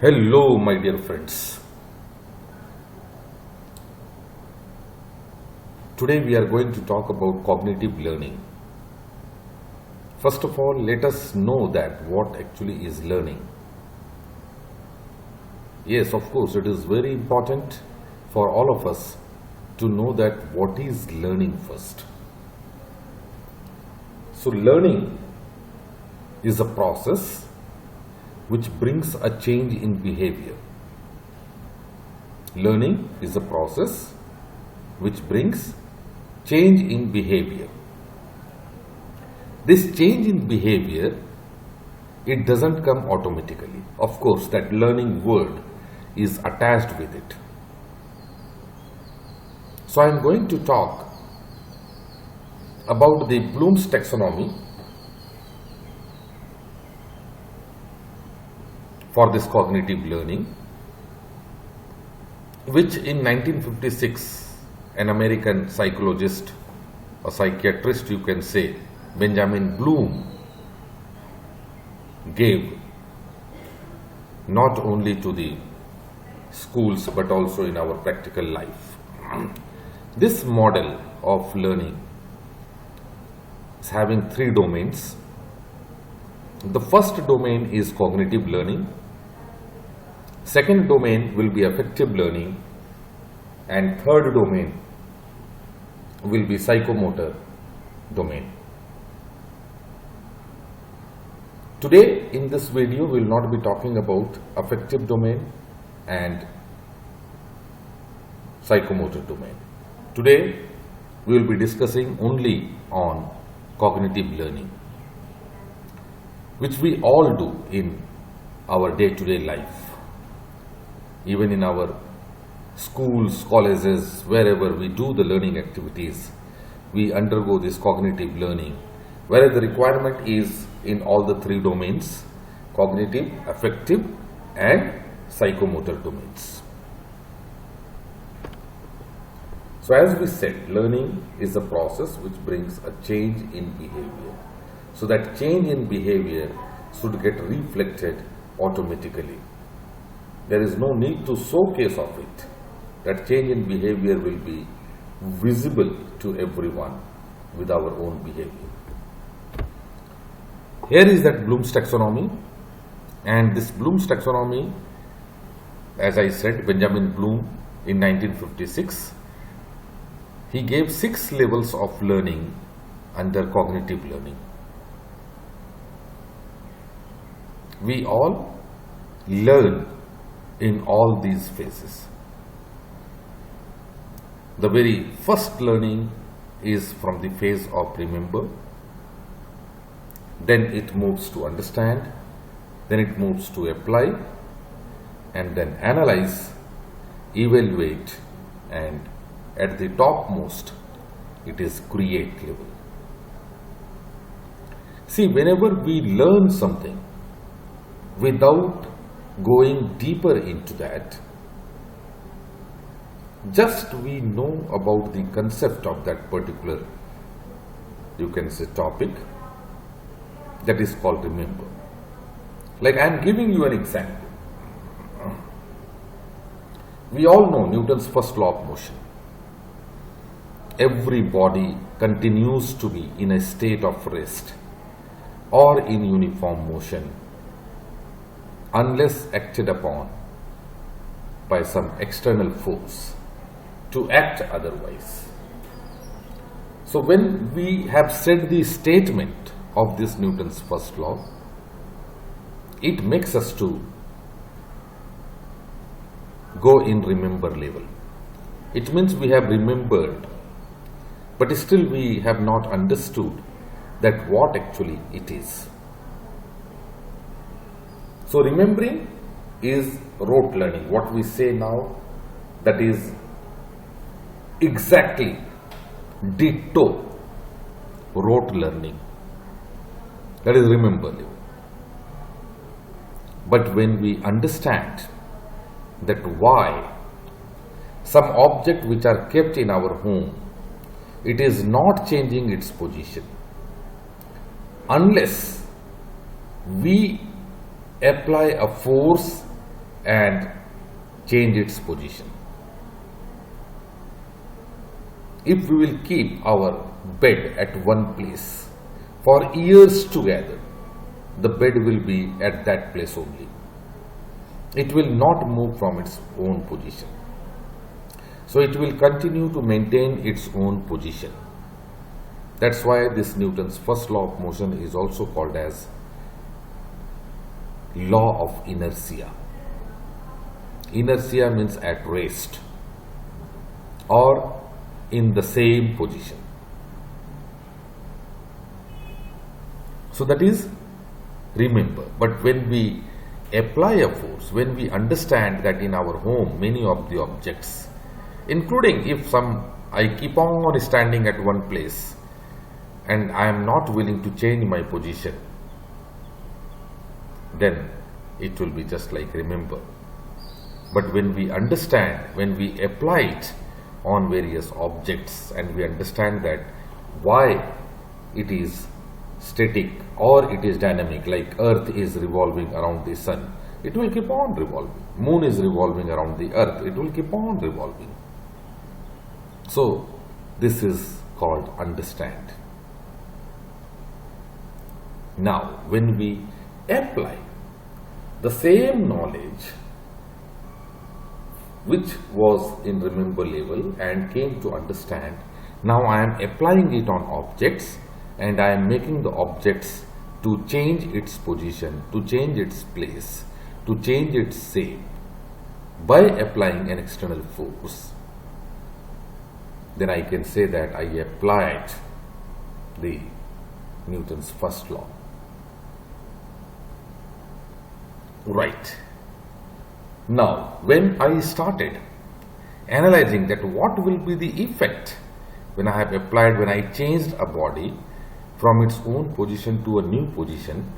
Hello, my dear friends. Today we are going to talk about cognitive learning. First of all, let us know that what actually is learning. Yes, of course, it is very important for all of us to know that what is learning first. So, learning is a process which brings a change in behavior. Learning is a process which brings change in behavior. This change in behavior, it doesn't come automatically. Of course, that learning word is attached with it. So I am going to talk about the Bloom's taxonomy for this cognitive learning, which in 1956 an American psychologist or psychiatrist, you can say, Benjamin Bloom, gave not only to the schools but also in our practical life. This model of learning is having three domains. The first domain is cognitive learning. Second domain will be affective learning, and third domain will be psychomotor domain. Today in this video we will not be talking about affective domain and psychomotor domain. Today we will be discussing only on cognitive learning, which we all do in our day-to-day life. Even in our schools, colleges, wherever we do the learning activities, we undergo this cognitive learning, where the requirement is in all the three domains: cognitive, affective and psychomotor domains. So as we said, learning is a process which brings a change in behavior. So that change in behavior should get reflected automatically. There is no need to showcase of it. That change in behavior will be visible to everyone with our own behavior. Here is that Bloom's taxonomy, and this Bloom's taxonomy, as I said, Benjamin Bloom in 1956, he gave 6 levels of learning under cognitive learning. We all learn in all these phases. The very first learning is from the phase of remember, then it moves to understand, then it moves to apply, and then analyze, evaluate, and at the topmost it is create level. See, whenever we learn something without going deeper into that, just we know about the concept of that particular, you can say, topic, that is called remember. Like I am giving you an example. We all know Newton's first law of motion. Every body continues to be in a state of rest or in uniform motion unless acted upon by some external force to act otherwise. So when we have said the statement of this Newton's first law, it makes us to go in remember level. It means we have remembered, but still we have not understood that what actually it is. So remembering is rote learning. What we say now, that is exactly ditto rote learning. That is remember level. But when we understand that why some object which are kept in our home, it is not changing its position unless we apply a force and change its position. If we will keep our bed at one place for years together, the bed will be at that place only. It will not move from its own position. So it will continue to maintain its own position. That's why this Newton's first law of motion is also called as law of inertia. Inertia means at rest or in the same position. So that is remember. But when we apply a force, when we understand that in our home many of the objects, including if I keep on standing at one place and I am not willing to change my position, then it will be just like remember. But when we understand, when we apply it on various objects and we understand that why it is static or it is dynamic, like earth is revolving around the sun, it will keep on revolving. Moon is revolving around the earth, it will keep on revolving. So this is called understand. Now when we apply the same knowledge which was in remember level and came to understand, now I am applying it on objects and I am making the objects to change its position, to change its place, to change its shape by applying an external force. Then I can say that I applied the Newton's first law. Right. Now, when I started analyzing that what will be the effect when I have applied, when I changed a body from its own position to a new position,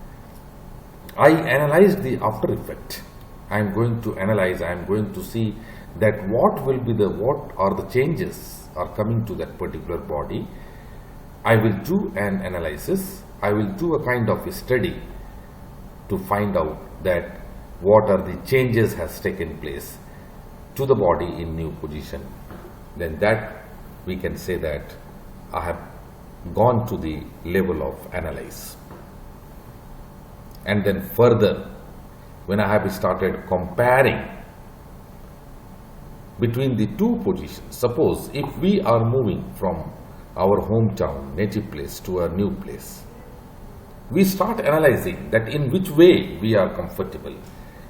I analyzed the after effect. I am going to analyze, I am going to see that what are the changes are coming to that particular body. I will do an analysis, I will do a kind of a study to find out that what are the changes has taken place to the body in new position. Then that we can say that I have gone to the level of analyze. And then further, when I have started comparing between the two positions, suppose if we are moving from our hometown, native place to a new place, we start analyzing that in which way we are comfortable,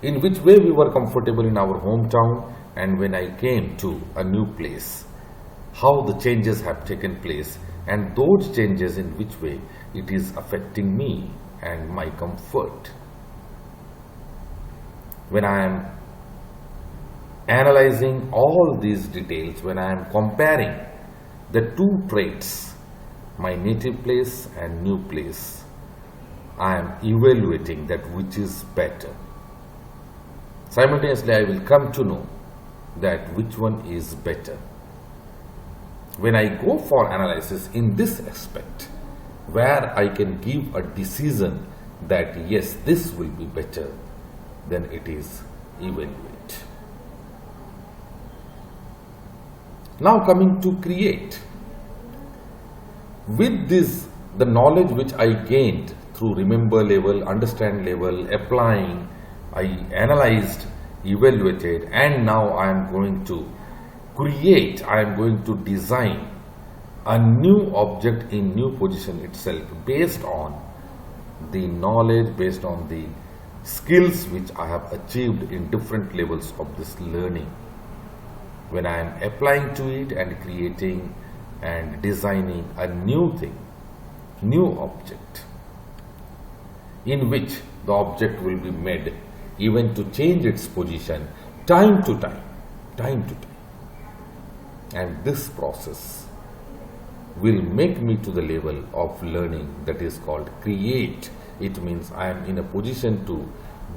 in which way we were comfortable in our hometown, and when I came to a new place, how the changes have taken place, and those changes in which way it is affecting me and my comfort. When I am analyzing all these details, when I am comparing the two traits, my native place and new place, I am evaluating that which is better. Simultaneously, I will come to know that which one is better. When I go for analysis in this aspect, where I can give a decision that yes, this will be better, then it is evaluate. Now coming to create. With this, the knowledge which I gained through remember level, understand level, applying, I analyzed, evaluated, and now I am going to create, I am going to design a new object in new position itself based on the knowledge, based on the skills which I have achieved in different levels of this learning. When I am applying to it and creating and designing a new thing, new object, in which the object will be made even to change its position time to time. And this process will make me to the level of learning that is called create. It means I am in a position to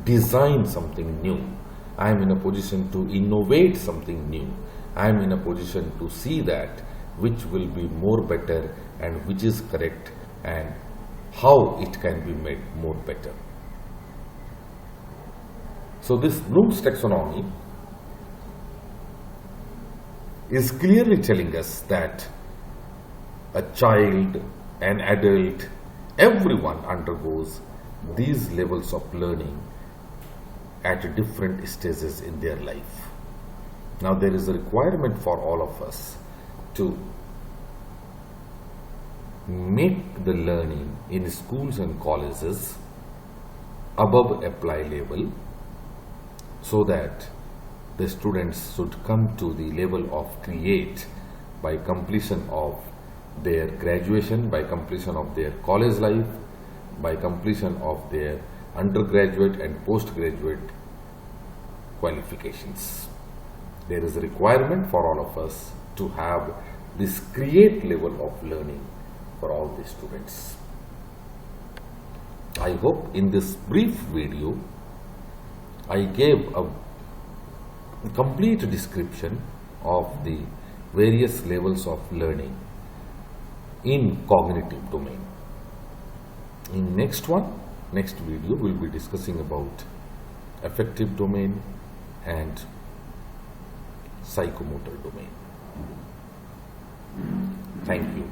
design something new. I am in a position to innovate something new. I am in a position to see that which will be more better and which is correct and how it can be made more better. So this Bloom's taxonomy is clearly telling us that a child, an adult, everyone undergoes these levels of learning at different stages in their life. Now there is a requirement for all of us to make the learning in schools and colleges above apply level, so that the students should come to the level of create by completion of their graduation, by completion of their college life, by completion of their undergraduate and postgraduate qualifications. There is a requirement for all of us to have this create level of learning for all the students. I hope in this brief video I gave a complete description of the various levels of learning in cognitive domain. In next video, we'll be discussing about affective domain and psychomotor domain. Thank you.